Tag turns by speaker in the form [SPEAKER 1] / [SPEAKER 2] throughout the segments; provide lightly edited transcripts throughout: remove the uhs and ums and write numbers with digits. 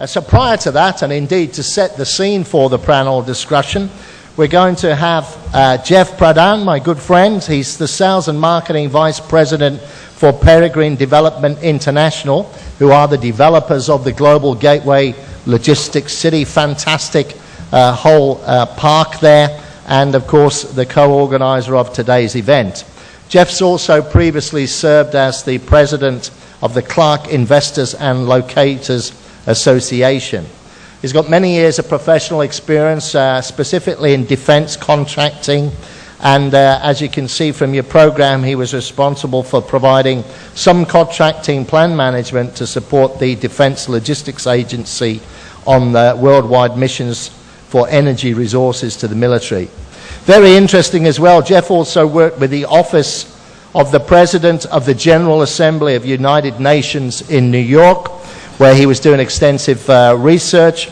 [SPEAKER 1] So prior to that, and indeed to set the scene for the panel discussion, we're going to have Jeff Pradhan, my good friend. He's the Sales and Marketing Vice President for Peregrine Development International, who are the developers of the Global Gateway Logistics City. Fantastic whole park there, and of course the co-organizer of today's event. Jeff's also previously served as the president of the Clark Investors and Locators Association. He's got many years of professional experience, specifically in defense contracting, and as you can see from your program, he was responsible for providing some contracting plan management to support the Defense Logistics Agency on worldwide missions for energy resources to the military. Very interesting as well, Jeff also worked with the Office of the President of the General Assembly of United Nations in New York, where he was doing extensive research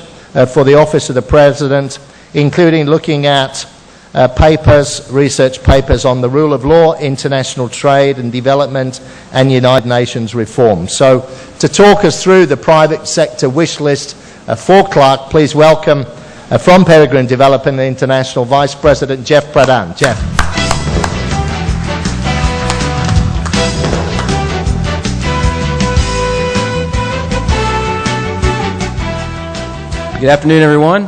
[SPEAKER 1] for the Office of the President, including looking at research papers on the rule of law, international trade and development, and United Nations reform. So to talk us through the private sector wish list for Clark, please welcome from Peregrine Development International, Vice President Jeff Pradhan. Jeff.
[SPEAKER 2] Good afternoon, everyone.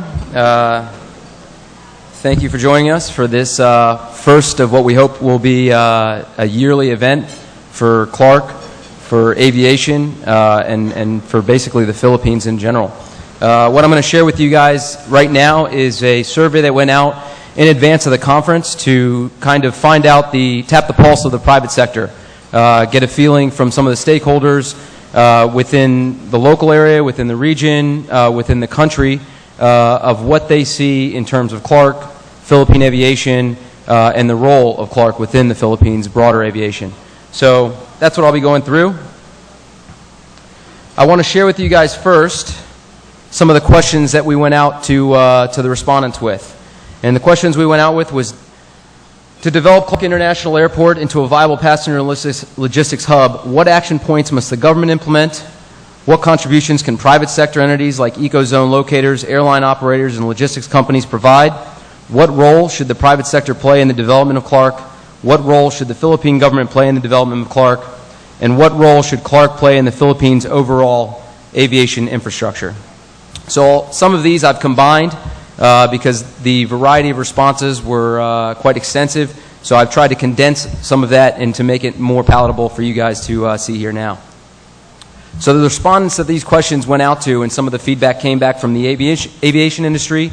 [SPEAKER 2] Thank you for joining us for this first of what we hope will be a yearly event for Clark, for aviation, and for basically the Philippines in general. What I'm going to share with you guys right now is a survey that went out in advance of the conference to kind of find out tap the pulse of the private sector, get a feeling from some of the stakeholders within the local area, within the region, within the country, of what they see in terms of Clark, Philippine aviation, and the role of Clark within the Philippines' broader aviation. So that's what I'll be going through. I want to share with you guys first some of the questions that we went out to the respondents with. And the questions we went out with was to develop Clark International Airport into a viable passenger logistics hub, what action points must the government implement? What contributions can private sector entities like eco-zone locators, airline operators, and logistics companies provide? What role should the private sector play in the development of Clark? What role should the Philippine government play in the development of Clark? And what role should Clark play in the Philippines' overall aviation infrastructure? So some of these I've combined because the variety of responses were quite extensive. So I've tried to condense some of that and to make it more palatable for you guys to see here now. So the respondents that these questions went out to, and some of the feedback came back from the aviation industry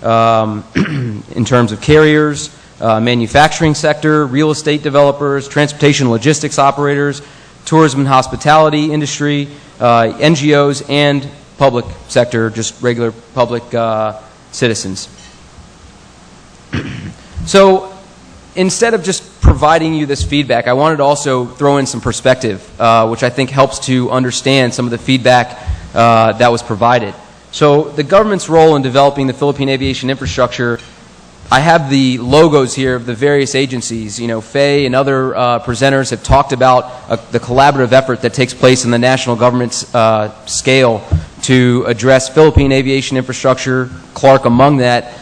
[SPEAKER 2] in terms of carriers, manufacturing sector, real estate developers, transportation logistics operators, tourism and hospitality industry, NGOs, and public sector, just regular public citizens. So instead of just providing you this feedback, I wanted to also throw in some perspective, which I think helps to understand some of the feedback that was provided. So the government's role in developing the Philippine aviation infrastructure, I have the logos here of the various agencies. You know, Faye and other presenters have talked about the collaborative effort that takes place in the national government's scale to address Philippine aviation infrastructure, Clark among that,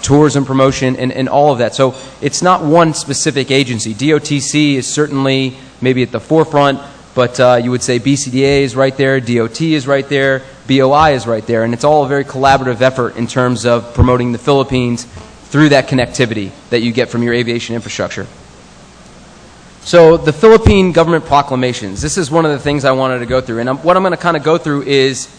[SPEAKER 2] tourism promotion, and all of that. So it's not one specific agency. DOTC is certainly maybe at the forefront, but you would say BCDA is right there, DOT is right there, BOI is right there, and it's all a very collaborative effort in terms of promoting the Philippines through that connectivity that you get from your aviation infrastructure. So the Philippine government proclamations, this is one of the things I wanted to go through, and what I'm going to kind of go through is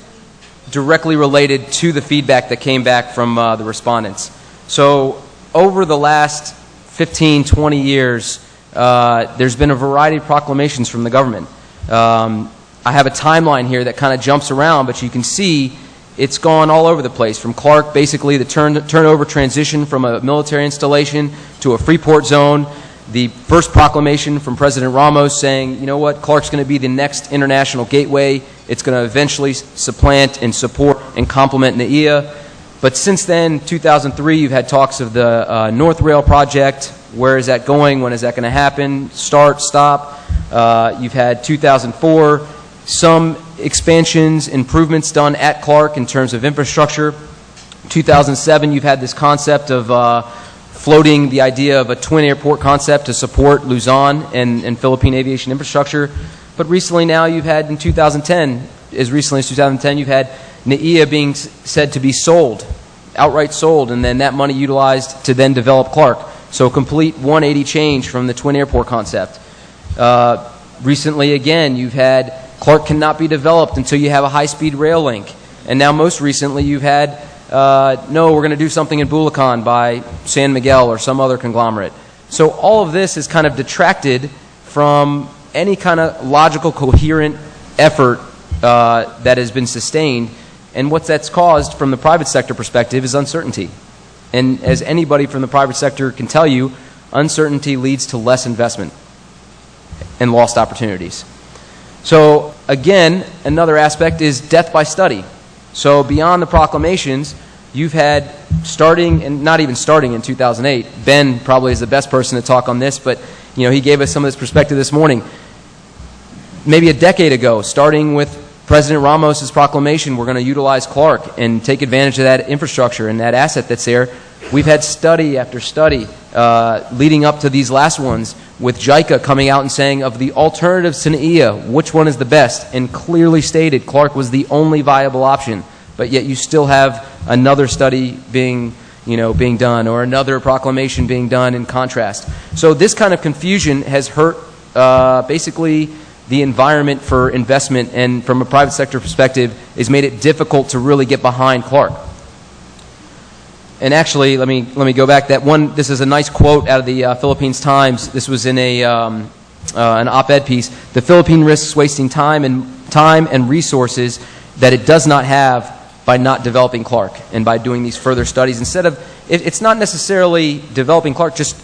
[SPEAKER 2] directly related to the feedback that came back from the respondents. So over the last 15, 20 years, there's been a variety of proclamations from the government. I have a timeline here that kind of jumps around, but you can see it's gone all over the place. From Clark, basically the turnover transition from a military installation to a free port zone. The first proclamation from President Ramos saying, you know what, Clark's going to be the next international gateway. It's going to eventually supplant and support and complement NAIA. But since then, 2003, you've had talks of the North Rail project. Where is that going? When is that going to happen? Start, stop. You've had 2004, some expansions, improvements done at Clark in terms of infrastructure. 2007, you've had this concept of floating the idea of a twin airport concept to support Luzon and Philippine aviation infrastructure. But recently now you've had in 2010, as recently as 2010, you've had NAIA being said to be sold, outright sold, and then that money utilized to then develop Clark. So a complete 180 change from the twin airport concept. Recently again, you've had Clark cannot be developed until you have a high-speed rail link. And now most recently you've had, no, we're going to do something in Bulacan by San Miguel or some other conglomerate. So all of this is kind of detracted from any kind of logical, coherent effort that has been sustained. And what that's caused from the private sector perspective is uncertainty. And as anybody from the private sector can tell you, uncertainty leads to less investment and lost opportunities. So again, another aspect is death by study. So beyond the proclamations, you've had starting, and not even starting in 2008, Ben probably is the best person to talk on this, but you know, he gave us some of this perspective this morning. Maybe a decade ago, starting with President Ramos's proclamation, we're going to utilize Clark and take advantage of that infrastructure and that asset that's there. We've had study after study leading up to these last ones, with JICA coming out and saying of the alternatives to NAIA, which one is the best, and clearly stated Clark was the only viable option. But yet you still have another study being done, or another proclamation being done in contrast. So this kind of confusion has hurt basically the environment for investment, and from a private sector perspective, has made it difficult to really get behind Clark. And actually, let me go back. That one, this is a nice quote out of the Philippines Times. This was in an op-ed piece. The Philippines risks wasting time and resources that it does not have by not developing Clark and by doing these further studies. Instead of, it's not necessarily developing Clark, just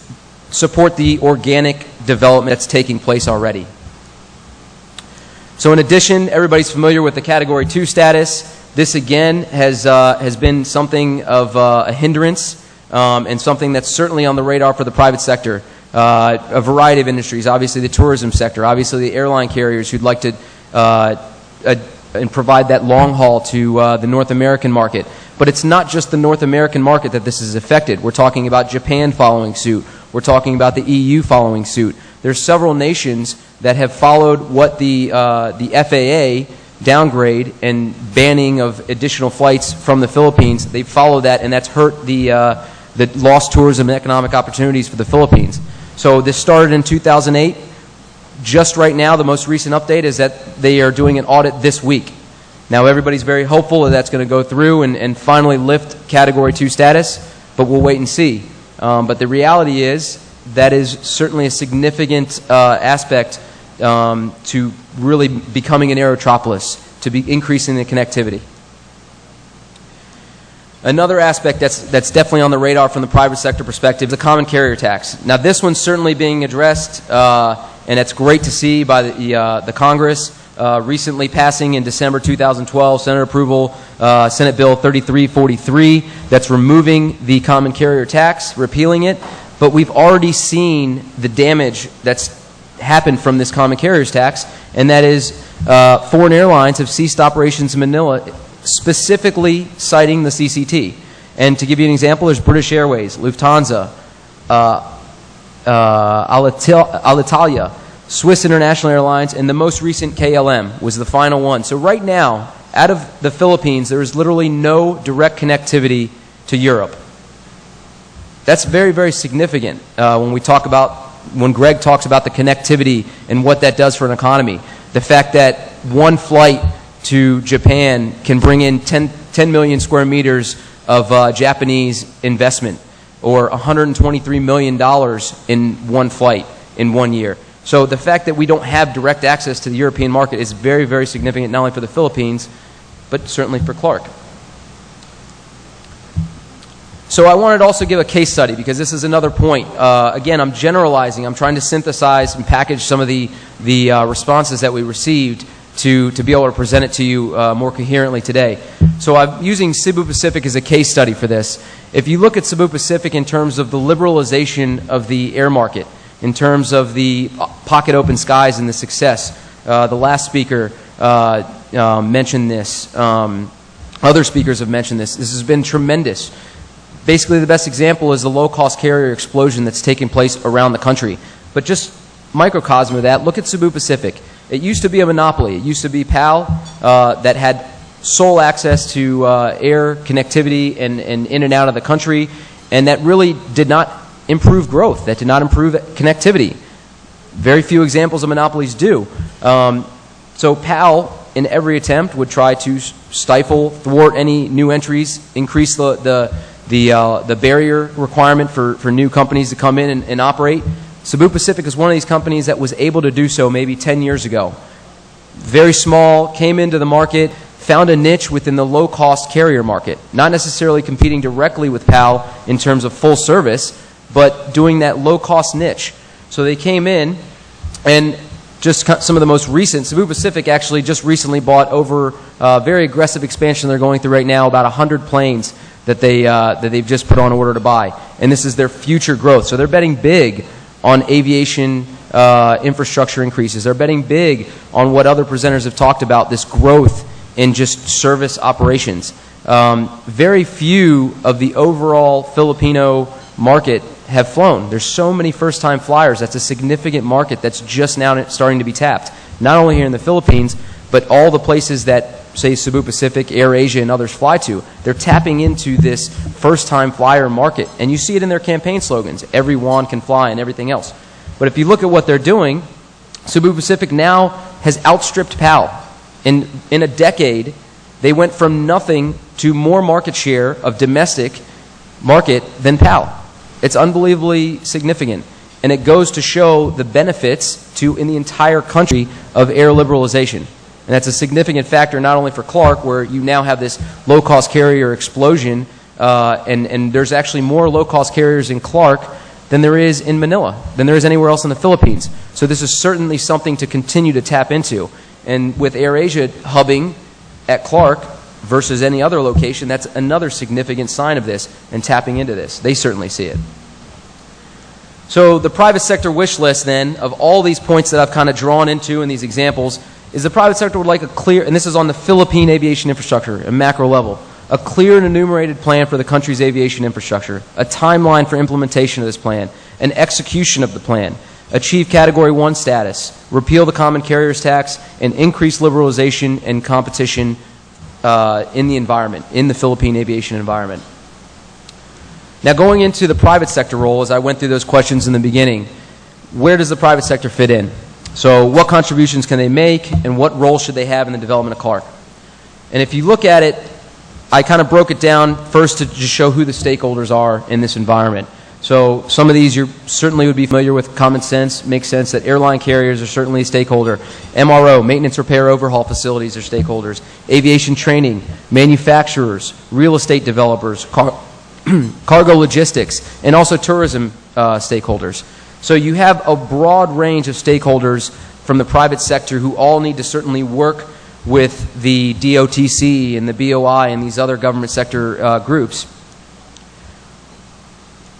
[SPEAKER 2] support the organic development that's taking place already. So in addition, everybody's familiar with the Category 2 status. This again has been something of a hindrance and something that's certainly on the radar for the private sector. A variety of industries, obviously the tourism sector, obviously the airline carriers who'd like to and provide that long haul to the North American market. But it's not just the North American market that this has affected. We're talking about Japan following suit. We're talking about the EU following suit. There's several nations that have followed what the FAA downgrade and banning of additional flights from the Philippines. They follow that, and that's hurt the lost tourism and economic opportunities for the Philippines. So this started in 2008. Just right now, the most recent update is that they are doing an audit this week. Now, everybody's very hopeful that that's going to go through and finally lift Category 2 status, but we'll wait and see. But the reality is that is certainly a significant aspect to really becoming an aerotropolis, to be increasing the connectivity. Another aspect that's definitely on the radar from the private sector perspective is the common carrier tax. Now, this one's certainly being addressed, and it's great to see by the Congress recently passing in December 2012 Senate approval, Senate Bill 3343, that's removing the common carrier tax, repealing it. But we've already seen the damage that's happened from this common carriers tax, and that is foreign airlines have ceased operations in Manila, specifically citing the CCT. And to give you an example, there's British Airways, Lufthansa, Alitalia, Swiss International Airlines, and the most recent KLM was the final one. So right now, out of the Philippines, there is literally no direct connectivity to Europe. That's very, very significant when Greg talks about the connectivity and what that does for an economy. The fact that one flight to Japan can bring in 10 million square meters of Japanese investment, or $123 million in one flight in 1 year. So the fact that we don't have direct access to the European market is very, very significant, not only for the Philippines, but certainly for Clark. So I wanted to also give a case study, because this is another point. Again, I'm generalizing. I'm trying to synthesize and package some of the responses that we received to be able to present it to you more coherently today. So I'm using Cebu Pacific as a case study for this. If you look at Cebu Pacific in terms of the liberalization of the air market, in terms of the pocket open skies and the success, the last speaker mentioned this. Other speakers have mentioned this. This has been tremendous. Basically, the best example is the low-cost carrier explosion that's taking place around the country. But just microcosm of that, look at Cebu Pacific. It used to be a monopoly. It used to be PAL that had sole access to air connectivity and in and out of the country, and that really did not improve growth. That did not improve connectivity. Very few examples of monopolies do. So PAL, in every attempt, would try to stifle, thwart any new entries, increase the barrier requirement for new companies to come in and operate. Cebu Pacific is one of these companies that was able to do so maybe 10 years ago. Very small, came into the market, found a niche within the low-cost carrier market, not necessarily competing directly with PAL in terms of full service, but doing that low-cost niche. So they came in, and just some of the most recent, Cebu Pacific actually just recently bought over very aggressive expansion they're going through right now, about 100 planes that they've just put on order to buy. And this is their future growth. So they're betting big on aviation infrastructure increases. They're betting big on what other presenters have talked about, this growth in just service operations. Very few of the overall Filipino market have flown. There's so many first-time flyers. That's a significant market that's just now starting to be tapped. Not only here in the Philippines, but all the places that, say, Cebu Pacific, AirAsia, and others fly to. They're tapping into this first-time flyer market. And you see it in their campaign slogans. Everyone can fly and everything else. But if you look at what they're doing, Cebu Pacific now has outstripped PAL. In a decade, they went from nothing to more market share of domestic market than PAL. It's unbelievably significant. And it goes to show the benefits in the entire country of air liberalization. And that's a significant factor not only for Clark, where you now have this low-cost carrier explosion, and there's actually more low-cost carriers in Clark than there is in Manila, than there is anywhere else in the Philippines. So this is certainly something to continue to tap into. And with AirAsia hubbing at Clark versus any other location, that's another significant sign of this and tapping into this. They certainly see it. So the private sector wish list then of all these points that I've kind of drawn into in these examples is the private sector would like a clear, and this is on the Philippine aviation infrastructure at macro level, a clear and enumerated plan for the country's aviation infrastructure, a timeline for implementation of this plan, an execution of the plan, achieve Category 1 status, repeal the common carriers tax, and increase liberalization and competition in the environment, in the Philippine aviation environment. Now going into the private sector role, as I went through those questions in the beginning, where does the private sector fit in? So what contributions can they make, and what role should they have in the development of Clark? And if you look at it, I kind of broke it down first to just show who the stakeholders are in this environment. So some of these you certainly would be familiar with. Common sense makes sense that airline carriers are certainly a stakeholder. MRO, maintenance, repair, overhaul facilities are stakeholders. Aviation training, manufacturers, real estate developers, cargo logistics, and also tourism stakeholders. So you have a broad range of stakeholders from the private sector who all need to certainly work with the DOTC and the BOI and these other government sector groups.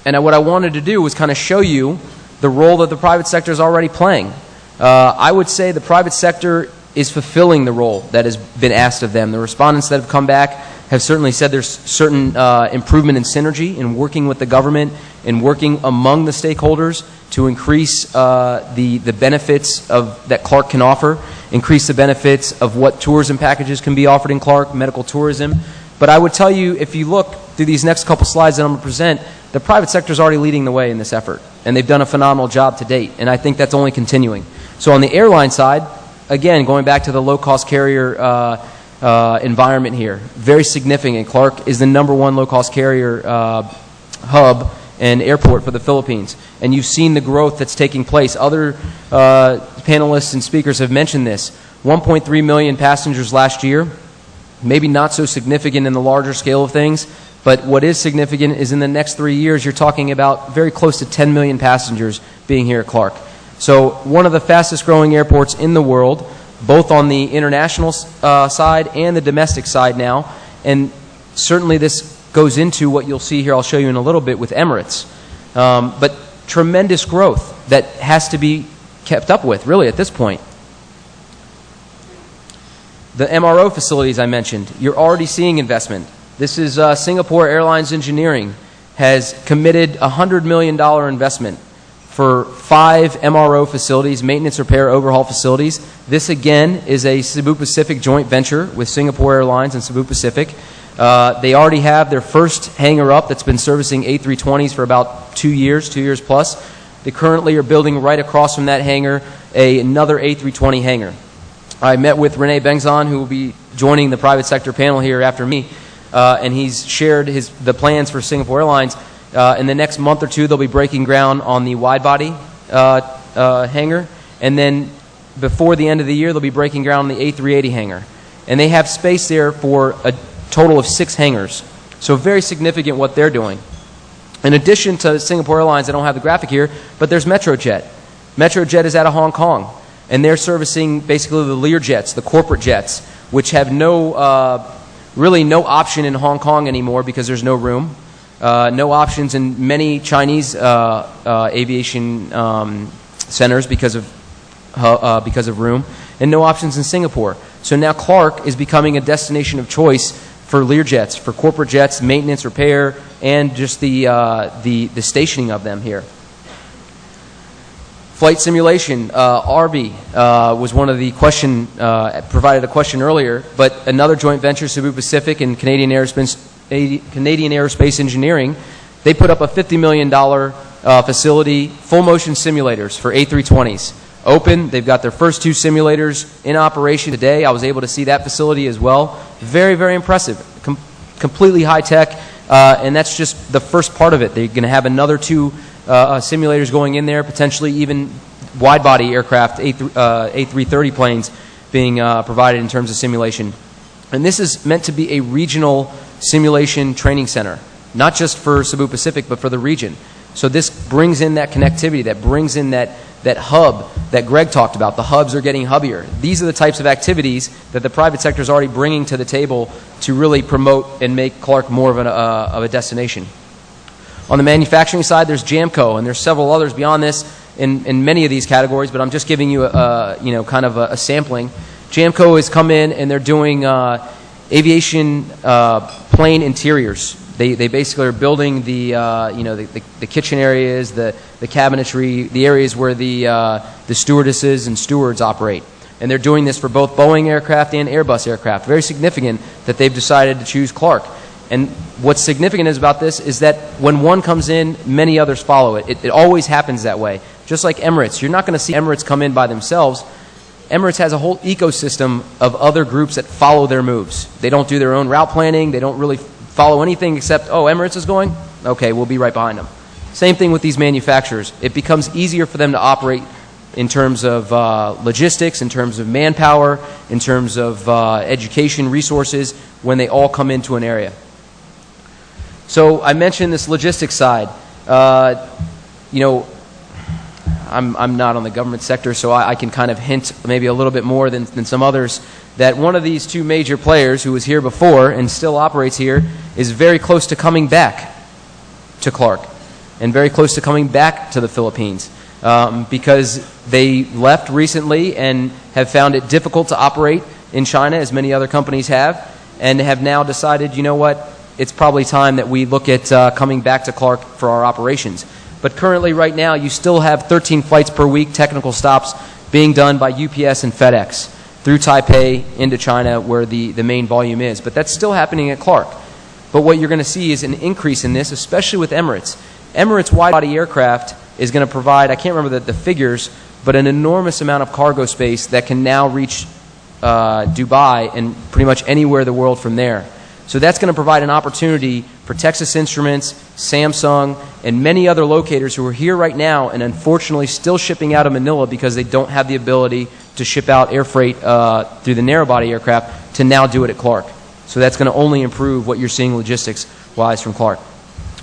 [SPEAKER 2] And what I wanted to do was kind of show you the role that the private sector is already playing. I would say the private sector is fulfilling the role that has been asked of them. The respondents that have come back have certainly said there's certain improvement in synergy in working with the government and working among the stakeholders to increase the benefits that Clark can offer, increase the benefits of what tourism packages can be offered in Clark, medical tourism. But I would tell you, if you look through these next couple slides that I'm going to present, the private sector is already leading the way in this effort, and they've done a phenomenal job to date, and I think that's only continuing. So on the airline side, again, going back to the low-cost carrier environment here, very significant. Clark is the #1 low-cost carrier hub and airport for the Philippines, and you've seen the growth that's taking place. Other panelists and speakers have mentioned this. 1.3 million passengers last year, maybe not so significant in the larger scale of things, but what is significant is in the next 3 years, you're talking about very close to 10 million passengers being here at Clark. So one of the fastest growing airports in the world, both on the international side and the domestic side now, and certainly this goes into what you'll see here, I'll show you in a little bit with Emirates. But tremendous growth that has to be kept up with, really, at this point. The MRO facilities I mentioned, you're already seeing investment. This is Singapore Airlines Engineering has committed $100 million investment for 5 MRO facilities, maintenance, repair, overhaul facilities. This, again, is a Cebu Pacific joint venture with Singapore Airlines and Cebu Pacific. They already have their first hangar up that's been servicing A320s for about 2 years, 2 years plus. They currently are building right across from that hangar another A320 hangar. I met with Rene Bengzon, who will be joining the private sector panel here after me, and he's shared the plans for Singapore Airlines. In the next month or two, they'll be breaking ground on the wide-body hangar, and then before the end of the year, they'll be breaking ground on the A380 hangar. And they have space there for a total of 6 hangars. So very significant what they're doing. In addition to Singapore Airlines, I don't have the graphic here, but there's Metrojet. Metrojet is out of Hong Kong, and they're servicing basically the Lear jets, the corporate jets, which have really no option in Hong Kong anymore because there's no room. No options in many Chinese aviation centers because of room, and no options in Singapore. So now Clark is becoming a destination of choice for Lear jets, for corporate jets, maintenance, repair, and just the stationing of them here. Flight simulation, RV was one of the provided a question earlier, but another joint venture, Cebu Pacific and Canadian Aerospace Engineering, they put up a $50 million facility, full motion simulators for A320s. Open, they've got their first 2 simulators in operation today. I was able to see that facility as well. Very, very impressive. Completely high tech, and that's just the first part of it. They're going to have another 2 simulators going in there, potentially even wide-body aircraft, A330 planes being provided in terms of simulation. And this is meant to be a regional simulation training center, not just for Cebu Pacific, but for the region. So this brings in that connectivity, that brings in that hub that Greg talked about. The hubs are getting hubbier. These are the types of activities that the private sector is already bringing to the table to really promote and make Clark more of a destination. On the manufacturing side, there's Jamco, and there's several others beyond this in many of these categories, but I'm just giving you kind of a sampling. Jamco has come in and they're doing aviation plane interiors. They basically are building the kitchen areas, the cabinetry, the areas where the stewardesses and stewards operate. And they're doing this for both Boeing aircraft and Airbus aircraft. Very significant that they've decided to choose Clark. And what's significant about this is that when one comes in, many others follow it. It always happens that way. Just like Emirates. You're not going to see Emirates come in by themselves. Emirates has a whole ecosystem of other groups that follow their moves. They don't do their own route planning. They don't really follow anything except, oh, Emirates is going? Okay, we'll be right behind them. Same thing with these manufacturers. It becomes easier for them to operate in terms of logistics, in terms of manpower, in terms of education resources when they all come into an area. So I mentioned this logistics side. I'm not on the government sector, so I can kind of hint maybe a little bit more than some others that one of these 2 major players who was here before and still operates here is very close to coming back to Clark and very close to coming back to the Philippines because they left recently and have found it difficult to operate in China, as many other companies have, and have now decided, you know what, it's probably time that we look at coming back to Clark for our operations. But currently, right now, you still have 13 flights per week, technical stops, being done by UPS and FedEx through Taipei into China, where the main volume is. But that's still happening at Clark. But what you're going to see is an increase in this, especially with Emirates. Emirates wide-body aircraft is going to provide, I can't remember the figures, but an enormous amount of cargo space that can now reach Dubai and pretty much anywhere in the world from there. So that's going to provide an opportunity for Texas Instruments, Samsung, and many other locators who are here right now and unfortunately still shipping out of Manila because they don't have the ability to ship out air freight through the narrow-body aircraft to now do it at Clark. So that's going to only improve what you're seeing logistics-wise from Clark.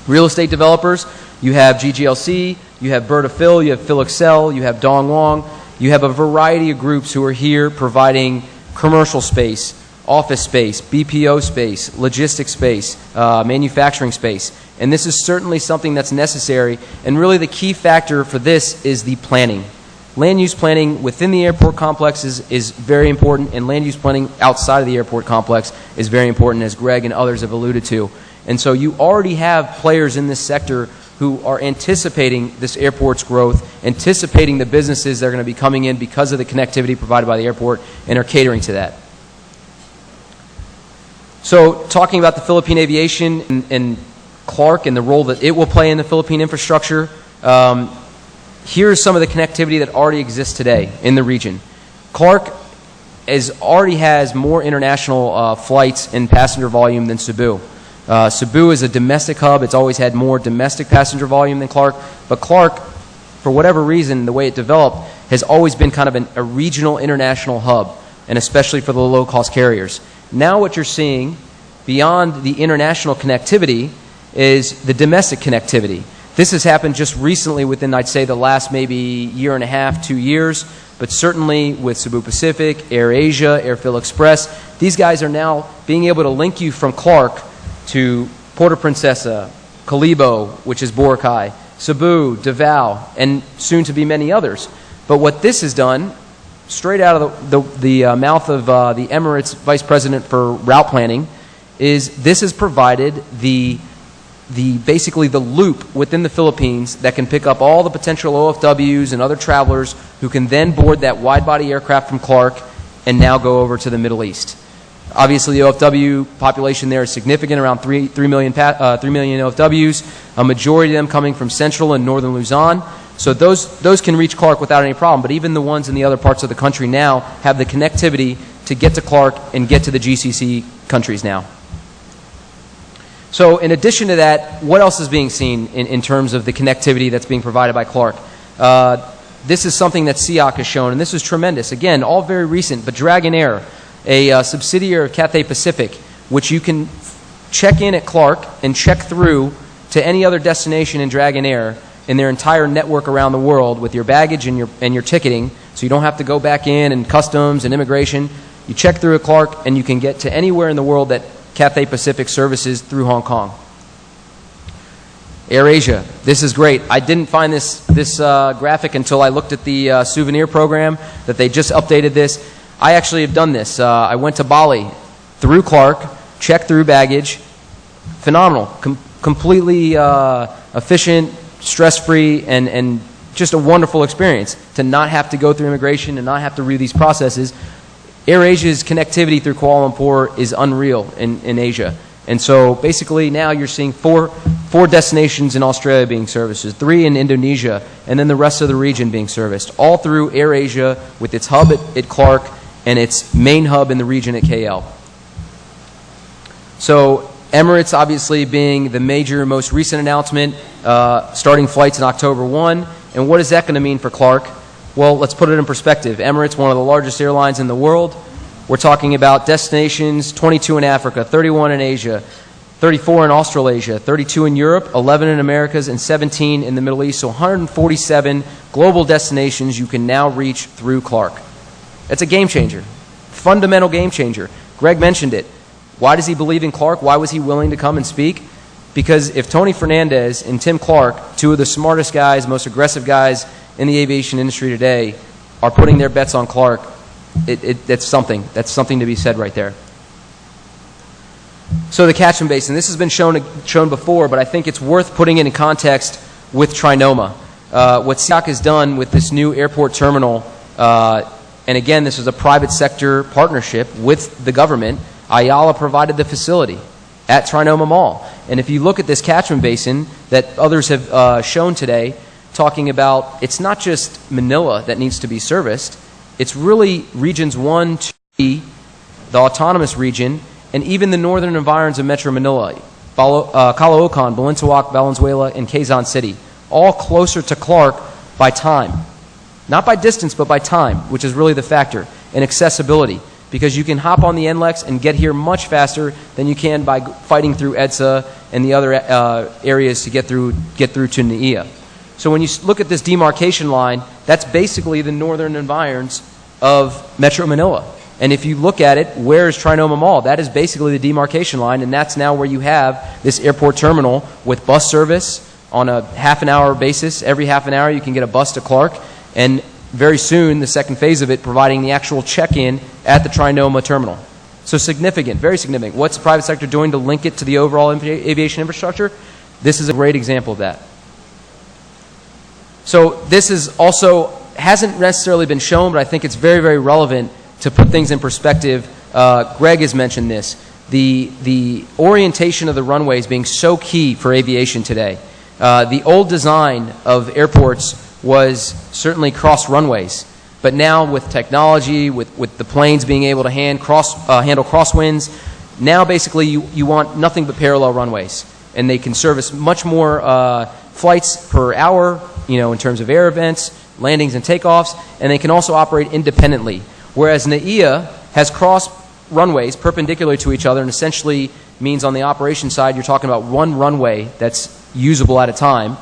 [SPEAKER 2] Real estate developers, you have GGLC, you have Berta Phil, you have PhilExcel, you have Dong Wong. You have a variety of groups who are here providing commercial space, office space, BPO space, logistics space, manufacturing space. And this is certainly something that's necessary. And really the key factor for this is the planning. Land use planning within the airport complex is very important, and land use planning outside of the airport complex is very important, as Greg and others have alluded to. And so you already have players in this sector who are anticipating this airport's growth, anticipating the businesses that are going to be coming in because of the connectivity provided by the airport, and are catering to that. So talking about the Philippine aviation and Clark and the role that it will play in the Philippine infrastructure, here's some of the connectivity that already exists today in the region. Clark already has more international flights and passenger volume than Cebu. Cebu is a domestic hub. It's always had more domestic passenger volume than Clark. But Clark, for whatever reason, the way it developed, has always been kind of a regional international hub, and especially for the low-cost carriers. Now what you're seeing, beyond the international connectivity, is the domestic connectivity. This has happened just recently within, I'd say, the last maybe year and a half, 2 years, but certainly with Cebu Pacific, AirAsia, Airfield Express, these guys are now being able to link you from Clark to Puerto Princesa, Calibo, which is Boracay, Cebu, Davao, and soon to be many others. But what this has done, straight out of the mouth of the Emirates Vice President for Route Planning, is this has provided basically the loop within the Philippines that can pick up all the potential OFWs and other travelers who can then board that wide-body aircraft from Clark and now go over to the Middle East. Obviously, the OFW population there is significant, around 3 million OFWs, a majority of them coming from central and northern Luzon. So those can reach Clark without any problem, but even the ones in the other parts of the country now have the connectivity to get to Clark and get to the GCC countries now. So in addition to that, what else is being seen in terms of the connectivity that's being provided by Clark? This is something that SEAC has shown, and this is tremendous. Again, all very recent, but Dragonair, a subsidiary of Cathay Pacific, which you can check in at Clark and check through to any other destination in Dragonair in their entire network around the world with your baggage and your ticketing, so you don't have to go back in and customs and immigration. You check through at Clark and you can get to anywhere in the world that Cathay Pacific services through Hong Kong. AirAsia, this is great. I didn't find this graphic until I looked at the souvenir program, that they just updated this. I actually have done this. I went to Bali through Clark, checked through baggage. Phenomenal. Completely efficient, stress-free, and just a wonderful experience to not have to go through immigration and not have to read these processes. AirAsia's connectivity through Kuala Lumpur is unreal in Asia. And so basically now you're seeing four destinations in Australia being serviced, 3 in Indonesia, and then the rest of the region being serviced, all through AirAsia with its hub at Clark and its main hub in the region at KL. So Emirates obviously being the major, most recent announcement, starting flights in October 1. And what is that going to mean for Clark? Well, let's put it in perspective. Emirates, one of the largest airlines in the world. We're talking about destinations, 22 in Africa, 31 in Asia, 34 in Australasia, 32 in Europe, 11 in Americas, and 17 in the Middle East. So 147 global destinations you can now reach through Clark. That's a game changer, fundamental game changer. Greg mentioned it. Why does he believe in Clark? Why was he willing to come and speak? Because if Tony Fernandez and Tim Clark, 2 of the smartest guys, most aggressive guys in the aviation industry today, are putting their bets on Clark, that's something to be said right there. So the catchment basin, this has been shown before, but I think it's worth putting it in context with Trinoma. What SEAC has done with this new airport terminal, and again, this is a private sector partnership with the government. Ayala provided the facility at Trinoma Mall. And if you look at this catchment basin that others have shown today, talking about it's not just Manila that needs to be serviced, it's really regions 1, 2, the autonomous region, and even the northern environs of Metro Manila, Caloocan, Balintawak, Valenzuela, and Quezon City, all closer to Clark by time. Not by distance, but by time, which is really the factor, and accessibility, because you can hop on the NLEX and get here much faster than you can by fighting through EDSA and the other areas to get through to NAIA. So when you look at this demarcation line, that's basically the northern environs of Metro Manila. And if you look at it, where is Trinoma Mall? That is basically the demarcation line, and that's now where you have this airport terminal with bus service on a half-an-hour basis. Every half an hour you can get a bus to Clark, and very soon, the second phase of it, providing the actual check-in at the Trinoma terminal. So significant, very significant. What's the private sector doing to link it to the overall aviation infrastructure? This is a great example of that. So this is also, hasn't necessarily been shown, but I think it's very, very relevant to put things in perspective. Greg has mentioned this. The orientation of the runways being so key for aviation today. The old design of airports was certainly cross runways. But now with technology, with the planes being able to handle crosswinds, now basically you want nothing but parallel runways. And they can service much more flights per hour, in terms of air events, landings and takeoffs, and they can also operate independently. Whereas NAIA has cross runways perpendicular to each other, and essentially means on the operation side you're talking about one runway that's usable at a time.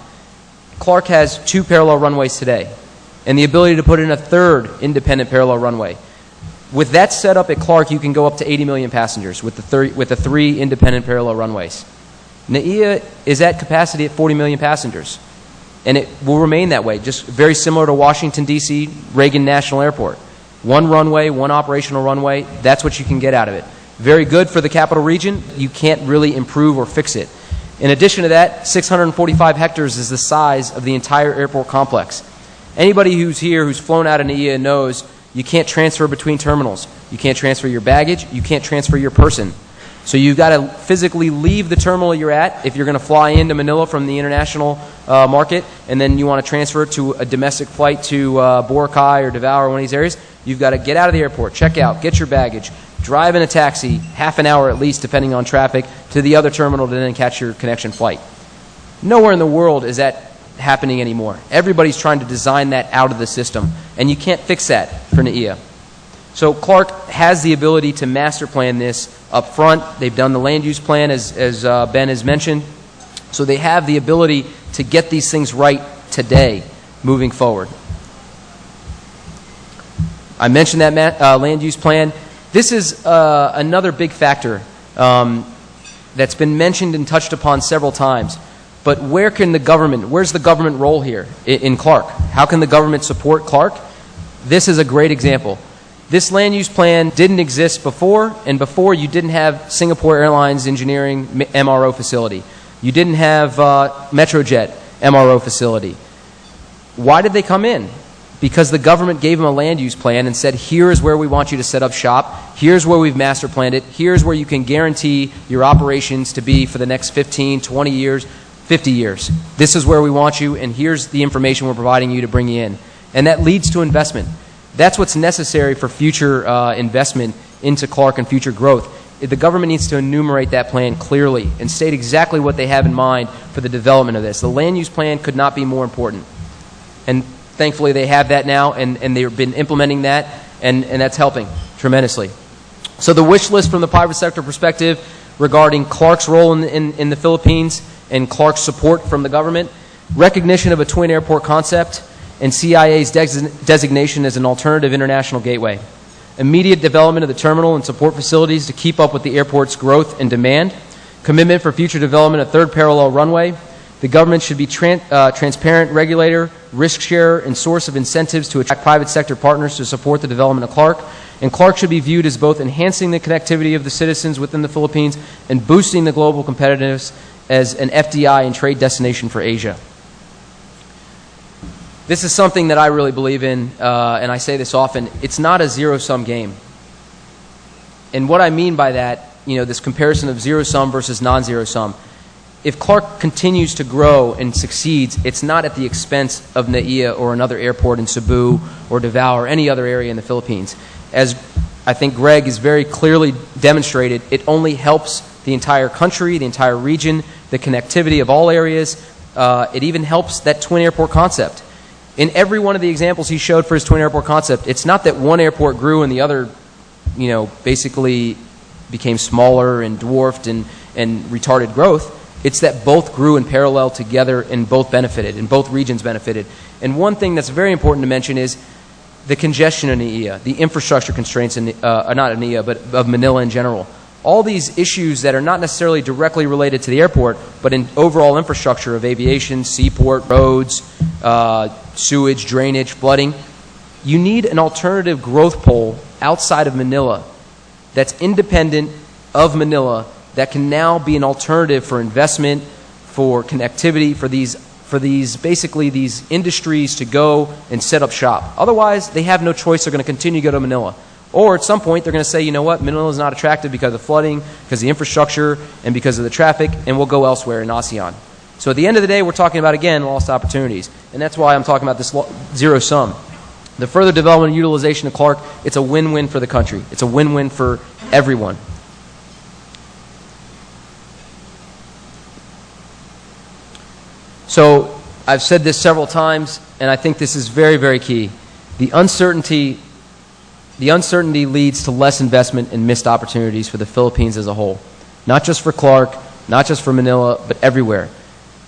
[SPEAKER 2] Clark has 2 parallel runways today, and the ability to put in a 3rd independent parallel runway. With that setup at Clark, you can go up to 80 million passengers with the 3 independent parallel runways. NAIA is at capacity at 40 million passengers, and it will remain that way, just very similar to Washington, D.C., Reagan National Airport. 1 runway, 1 operational runway, that's what you can get out of it. Very good for the capital region. You can't really improve or fix it. In addition to that, 645 hectares is the size of the entire airport complex. Anybody who's here who's flown out of NAIA knows you can't transfer between terminals. You can't transfer your baggage. You can't transfer your person. So you've got to physically leave the terminal you're at if you're going to fly into Manila from the international market, and then you want to transfer to a domestic flight to Boracay or Davao or one of these areas. You've got to get out of the airport, check out, get your baggage, drive in a taxi, half an hour at least, depending on traffic, to the other terminal to then catch your connection flight. Nowhere in the world is that happening anymore. Everybody's trying to design that out of the system, and you can't fix that for NAIA. So Clark has the ability to master plan this up front. They've done the land use plan, as Ben has mentioned. So they have the ability to get these things right today, moving forward. I mentioned that land use plan. This is another big factor that's been mentioned and touched upon several times. But where's the government role here in Clark? How can the government support Clark? This is a great example. This land use plan didn't exist before, and before you didn't have Singapore Airlines Engineering MRO facility. You didn't have Metrojet MRO facility. Why did they come in? Because the government gave them a land use plan and said, here is where we want you to set up shop, here's where we've master planned it, here's where you can guarantee your operations to be for the next 15, 20 years, 50 years. This is where we want you, and here's the information we're providing you to bring you in. And that leads to investment. That's what's necessary for future investment into Clark and future growth. The government needs to enumerate that plan clearly and state exactly what they have in mind for the development of this. The land use plan could not be more important. And thankfully they have that now, and they've been implementing that, and that's helping tremendously. So the wish list from the private sector perspective regarding Clark's role in the Philippines and Clark's support from the government, recognition of a twin airport concept, and CIA's designation as an alternative international gateway. Immediate development of the terminal and support facilities to keep up with the airport's growth and demand. Commitment for future development of 3rd parallel runway. The government should be transparent regulator, risk sharer, and source of incentives to attract private sector partners to support the development of Clark. And Clark should be viewed as both enhancing the connectivity of the citizens within the Philippines and boosting the global competitiveness as an FDI and trade destination for Asia. This is something that I really believe in, and I say this often. It's not a zero-sum game. And what I mean by that, this comparison of zero-sum versus non-zero-sum, if Clark continues to grow and succeeds, it's not at the expense of NAIA or another airport in Cebu or Davao or any other area in the Philippines. As I think Greg has very clearly demonstrated, it only helps the entire country, the entire region, the connectivity of all areas. It even helps that twin airport concept. In every one of the examples he showed for his twin airport concept, it's not that one airport grew and the other, basically became smaller and dwarfed and retarded growth. It's that both grew in parallel together and both benefited, and both regions benefited. And one thing that's very important to mention is the congestion in NAIA, the infrastructure constraints in not in NAIA, but of Manila in general. All these issues that are not necessarily directly related to the airport, but in overall infrastructure of aviation, seaport, roads, sewage, drainage, flooding, you need an alternative growth pole outside of Manila that's independent of Manila that can now be an alternative for investment, for connectivity, for these basically these industries to go and set up shop. Otherwise, they have no choice. They're going to continue to go to Manila. Or at some point, they're going to say, you know what, Manila is not attractive because of the flooding, because of the infrastructure, and because of the traffic, and we'll go elsewhere in ASEAN. So at the end of the day, we're talking about, again, lost opportunities. And that's why I'm talking about this zero sum. The further development and utilization of Clark, it's a win-win for the country. It's a win-win for everyone. So I've said this several times, and I think this is very, very key. The uncertainty leads to less investment and missed opportunities for the Philippines as a whole. Not just for Clark, not just for Manila, but everywhere.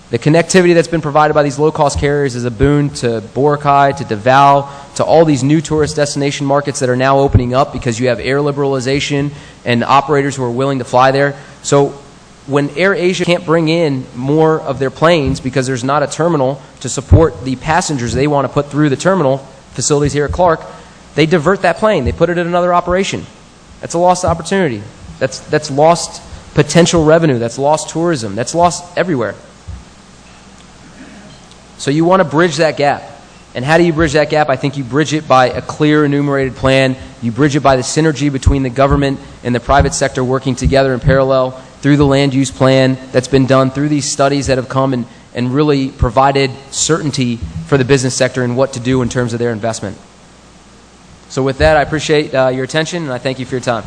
[SPEAKER 2] The connectivity that's been provided by these low-cost carriers is a boon to Boracay, to Davao, to all these new tourist destination markets that are now opening up because you have air liberalization and operators who are willing to fly there. So when AirAsia can't bring in more of their planes because there's not a terminal to support the passengers they want to put through the terminal facilities here at Clark, they divert that plane. They put it in another operation. That's a lost opportunity. That's lost potential revenue. That's lost tourism. That's lost everywhere. So you want to bridge that gap. And how do you bridge that gap? I think you bridge it by a clear enumerated plan. You bridge it by the synergy between the government and the private sector working together in parallel through the land use plan that's been done, through these studies that have come and really provided certainty for the business sector and what to do in terms of their investment. So with that, I appreciate your attention, and I thank you for your time.